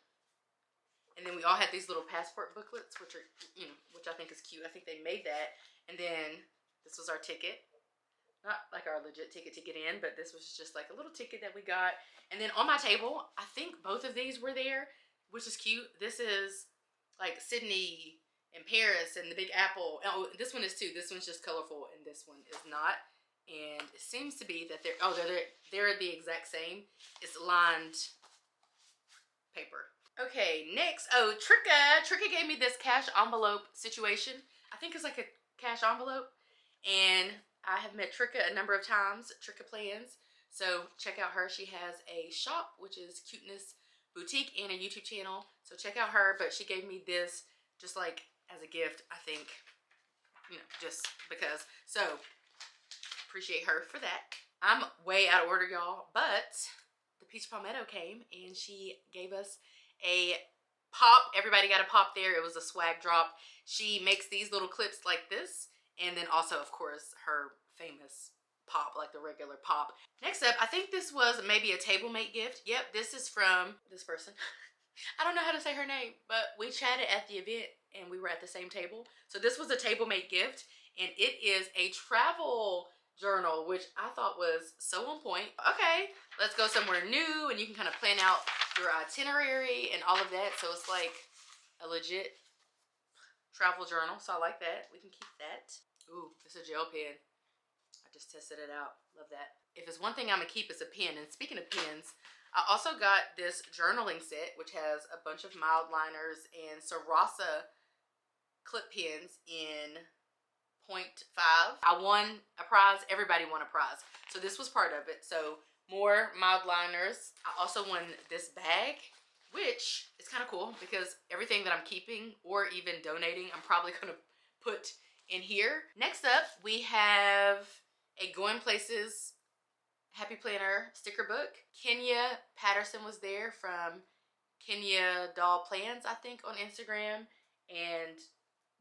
And then we all had these little passport booklets, which are, you know, which I think is cute. I think they made that. And then this was our ticket. Not like our legit ticket to get in, but this was just like a little ticket that we got. And then on my table, I think both of these were there, which is cute. This is like Sydney and Paris and the Big Apple. Oh, this one is too. This one's just colorful, and this one is not. And it seems to be that they're the exact same. It's lined paper. Okay, next. Oh, Tricka gave me this cash envelope situation. I think it's like a cash envelope. And I have met Tricka a number of times, Tricka Plans. So check out her. She has a shop, which is Cuteness Boutique, and a YouTube channel. So check out her. But she gave me this just like as a gift, I think, you know, just because. So appreciate her for that. I'm way out of order, y'all, but the Peach Palmetto came and she gave us a pop. Everybody got a pop there. It was a swag drop. She makes these little clips like this, and then also, of course, her famous pop, like the regular pop. Next up, I think this was maybe a Tablemate gift. Yep, this is from this person. I don't know how to say her name, but we chatted at the event and we were at the same table. So this was a Tablemate gift, and it is a travel journal, which I thought was so on point. Okay, let's go somewhere new, and you can kind of plan out your itinerary and all of that. So it's like a legit travel journal, so I like that. We can keep that. Ooh, it's a gel pen. I just tested it out. Love that. If it's one thing I'm gonna keep, it's a pen. And speaking of pens, I also got this journaling set, which has a bunch of mild liners and Sarasa clip pens in 0.5. I won a prize. Everybody won a prize. So this was part of it. So more mild liners. I also won this bag, which is kind of cool because everything that I'm keeping or even donating, I'm probably going to put in here. Next up, we have a Going Places Happy Planner sticker book. Kenya Patterson was there from Kenya Doll Plans, I think, on Instagram. And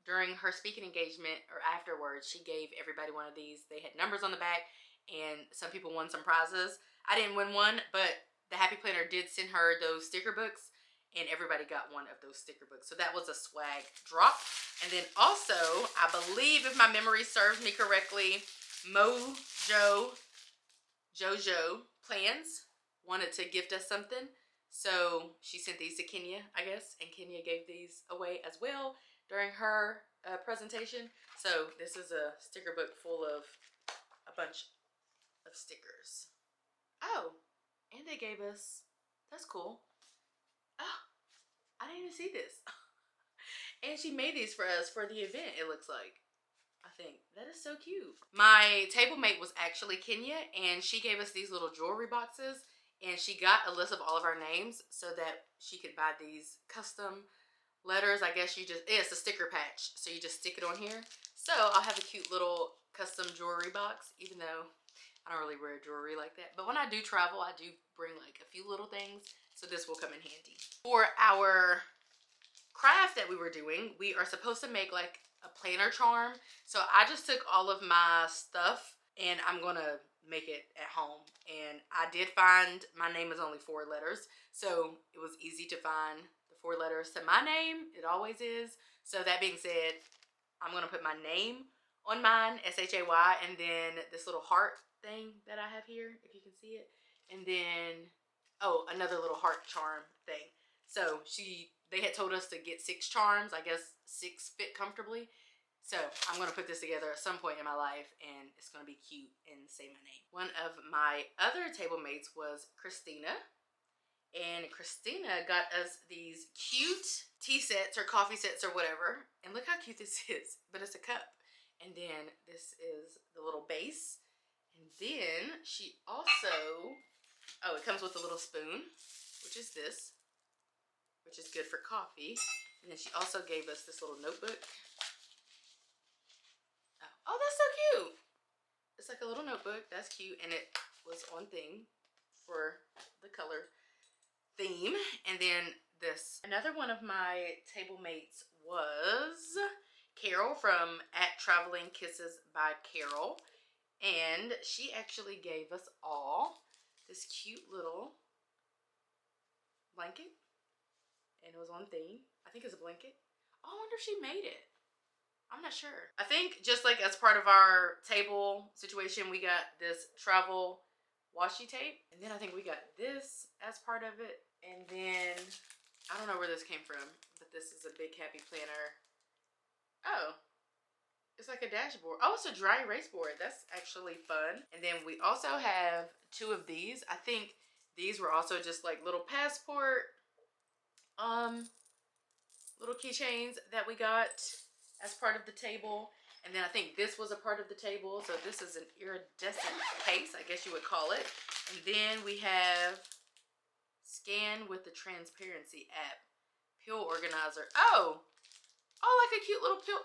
during her speaking engagement or afterwards, she gave everybody one of these. They had numbers on the back, and some people won some prizes. I didn't win one, but the Happy Planner did send her those sticker books, and everybody got one of those sticker books. So that was a swag drop. And then also, I believe, if my memory serves me correctly, Jojo Plans wanted to gift us something. So she sent these to Kenya, I guess, and Kenya gave these away as well during her presentation. So this is a sticker book full of a bunch of stickers. Oh, and they gave us, that's cool. Oh, I didn't even see this. And she made these for us for the event, it looks like. I think that is so cute. My table mate was actually Kenya, and she gave us these little jewelry boxes, and she got a list of all of our names so that she could buy these custom letters. I guess it's a sticker patch, so you just stick it on here. So I'll have a cute little custom jewelry box, even though I don't really wear jewelry like that. But when I do travel, I do bring like a few little things, so this will come in handy. For our craft that we were doing, we are supposed to make like a planner charm. So I just took all of my stuff and I'm gonna make it at home. And I did find my name is only 4 letters, so it was easy to find the 4 letters to my name. It always is. So that being said, I'm gonna put my name on mine, SHAY, and then this little heart thing that I have here, if you can see it, and then another little heart charm thing. So they had told us to get 6 charms. I guess 6 fit comfortably. So I'm going to put this together at some point in my life, and it's going to be cute and say my name. One of my other table mates was Christina. And Christina got us these cute tea sets or coffee sets or whatever. And look how cute this is. But it's a cup. And then this is the little base. And then she also, it comes with a little spoon, which is this, which is good for coffee. And then she also gave us this little notebook. Oh, that's so cute. It's like a little notebook. That's cute. And it was on theme for the color theme. And then this. Another one of my table mates was Carol from @TravelingKisses by Carol. And she actually gave us all this cute little blanket. And it was on theme. I think it's a blanket. Oh, I wonder if she made it. I'm not sure. I think just like as part of our table situation, we got this travel washi tape. And then I think we got this as part of it. And then, I don't know where this came from, but this is a big happy planner. Oh, it's like a dashboard. Oh, it's a dry erase board. That's actually fun. And then we also have 2 of these. I think these were also just like little passport, little keychains that we got as part of the table. And then I think this was a part of the table. So this is an iridescent case, I guess you would call it. And then we have Scan with the Transparency app. Pill organizer. Oh, like a cute little pill.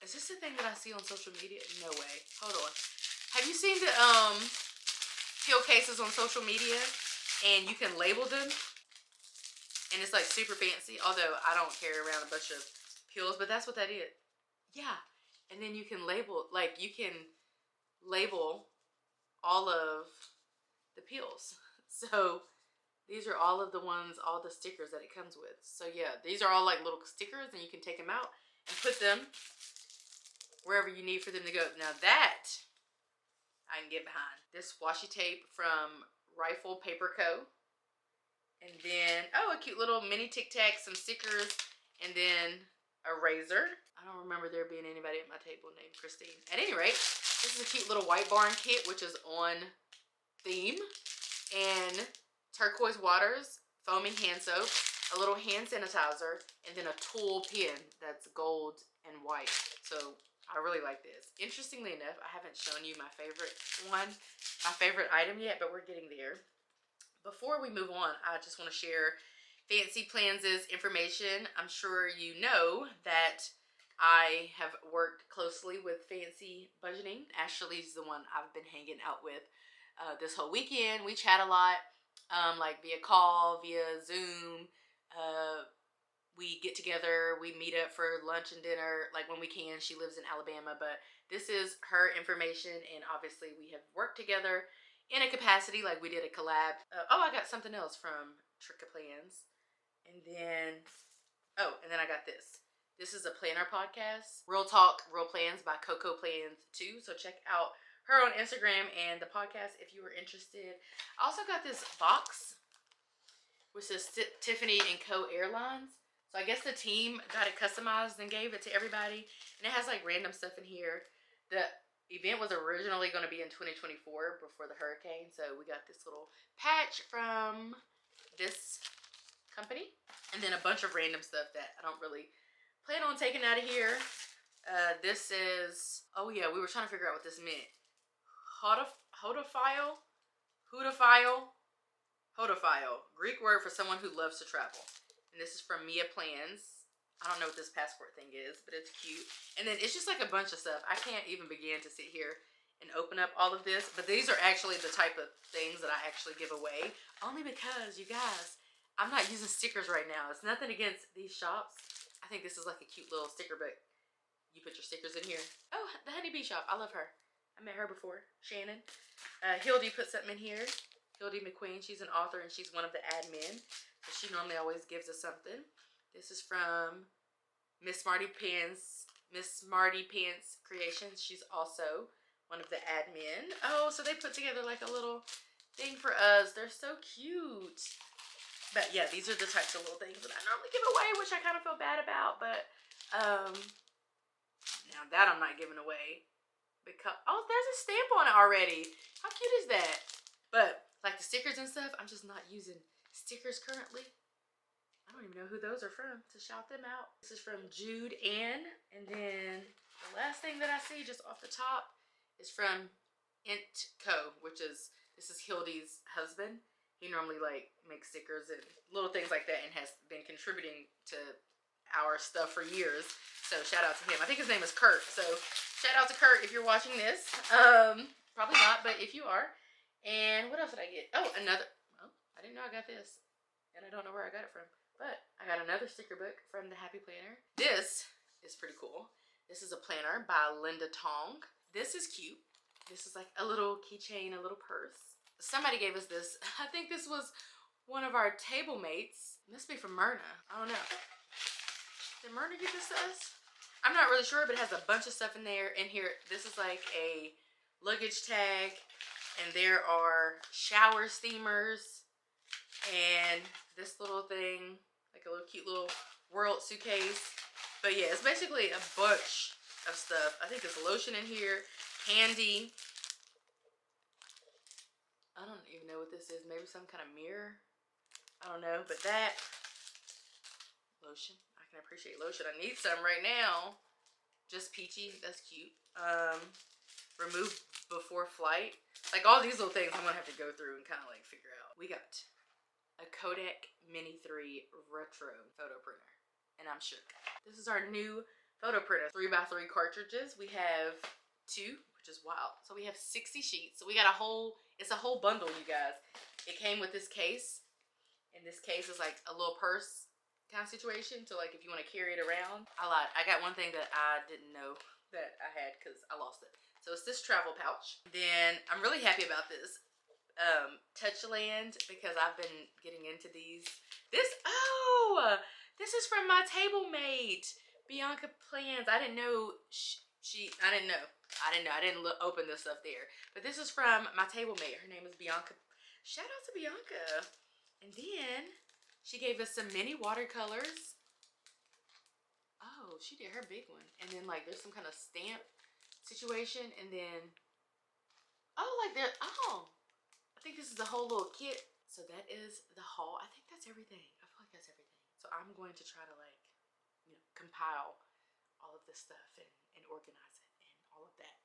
Is this the thing that I see on social media? No way. Hold on. Have you seen the pill cases on social media? And you can label them. And it's like super fancy. Although I don't carry around a bunch of pills, but that's what that is. Yeah. And then you can label, like you can label all of the pills. So these are all of the ones, all the stickers that it comes with. So yeah, these are all like little stickers, and you can take them out and put them wherever you need for them to go. Now that I can get behind. This washi tape from Rifle Paper Co. And then, a cute little mini Tic Tac, some stickers, and then a razor. I don't remember there being anybody at my table named Christine. At any rate, this is a cute little White Barn kit, which is on theme. And turquoise waters, foaming hand soap, a little hand sanitizer, and then a tool pen that's gold and white. So I really like this. Interestingly enough, I haven't shown you my favorite item yet, but we're getting there. Before we move on, I just want to share Fancy Plans' information. I'm sure you know that I have worked closely with Fancy Budgeting. Ashley's the one I've been hanging out with this whole weekend. We chat a lot, like via call, via Zoom. We get together, we meet up for lunch and dinner, like when we can. She lives in Alabama, but this is her information, and obviously we have worked together in a capacity, like we did a collab. Oh, I got something else from Trick of Plans. And then, oh, and then I got this. This is a planner podcast, Real Talk, Real Plans by Coco Plans 2. So check out her on Instagram and the podcast if you were interested. I also got this box, which says Tiffany & Co. Airlines. So I guess the team got it customized and gave it to everybody. And it has like random stuff in here. The event was originally going to be in 2024 before the hurricane. So we got this little patch from this company. And then a bunch of random stuff that I don't really plan on taking out of here. This is, oh yeah, we were trying to figure out what this meant. Hodophile? Greek word for someone who loves to travel. And this is from Mia Plans. I don't know what this passport thing is, but it's cute. And then it's just like a bunch of stuff. I can't even begin to sit here and open up all of this. But these are actually the type of things that I actually give away. Only because, you guys, I'm not using stickers right now. It's nothing against these shops. I think this is like a cute little sticker book. You put your stickers in here. Oh, the Honeybee shop. I love her. I met her before. Shannon. Hildy put something in here. Hildy McQueen. She's an author and she's one of the admin. So she normally always gives us something. This is from Miss Smarty Pants Creations. She's also one of the admin. Oh, so they put together like a little thing for us. They're so cute. But yeah, these are the types of little things that I normally give away, which I kind of feel bad about. But now that I'm not giving away. Because, oh, there's a stamp on it already. How cute is that? But like the stickers and stuff, I'm just not using stickers currently. I don't even know who those are from to shout them out. This is from Jude Ann. And then the last thing that I see just off the top is from Int Co, which is, this is Hildy's husband. He normally like makes stickers and little things like that and has been contributing to our stuff for years. So shout out to him. I think his name is Kurt. So shout out to Kurt if you're watching this. Probably not, but if you are. And what else did I get? Oh, another. Oh, I didn't know I got this. And I don't know where I got it from. But I got another sticker book from the Happy Planner. This is pretty cool. This is a planner by Linda Tong. This is cute. This is like a little keychain, a little purse. Somebody gave us this. I think this was one of our Tablemates. It must be from Myrna. I don't know. Did Myrna give this to us? I'm not really sure, but it has a bunch of stuff in there. In here, this is like a luggage tag. And there are shower steamers. And this little thing, like a little cute little world suitcase. But yeah, it's basically a bunch of stuff. I think there's lotion in here, candy. I don't even know what this is. Maybe some kind of mirror. I don't know, but that lotion. I can appreciate lotion. I need some right now. Just peachy. That's cute. Remove before flight. Like all these little things I'm gonna have to go through and kind of like figure out. We got a Kodak Mini 3 retro photo printer, and I'm shook. This is our new photo printer, 3x3 cartridges. We have 2, which is wild. So we have 60 sheets. So we got a whole, it's a whole bundle, you guys. It came with this case, and this case is like a little purse kind of situation. So like if you want to carry it around, I lied. I got one thing that I didn't know that I had because I lost it. So it's this travel pouch. Then I'm really happy about this Touchland because I've been getting into these. This is from my Tablemate, Bianca Plans. I didn't know I didn't open this stuff there. But this is from my Tablemate. Her name is Bianca. Shout out to Bianca. And then she gave us some mini watercolors. Oh, she did her big one. And then like there's some kind of stamp situation, and then I think this is the whole little kit. So that is the haul. I think that's everything. I feel like that's everything. So I'm going to try to like, you know, compile all of this stuff and organize it and all of that.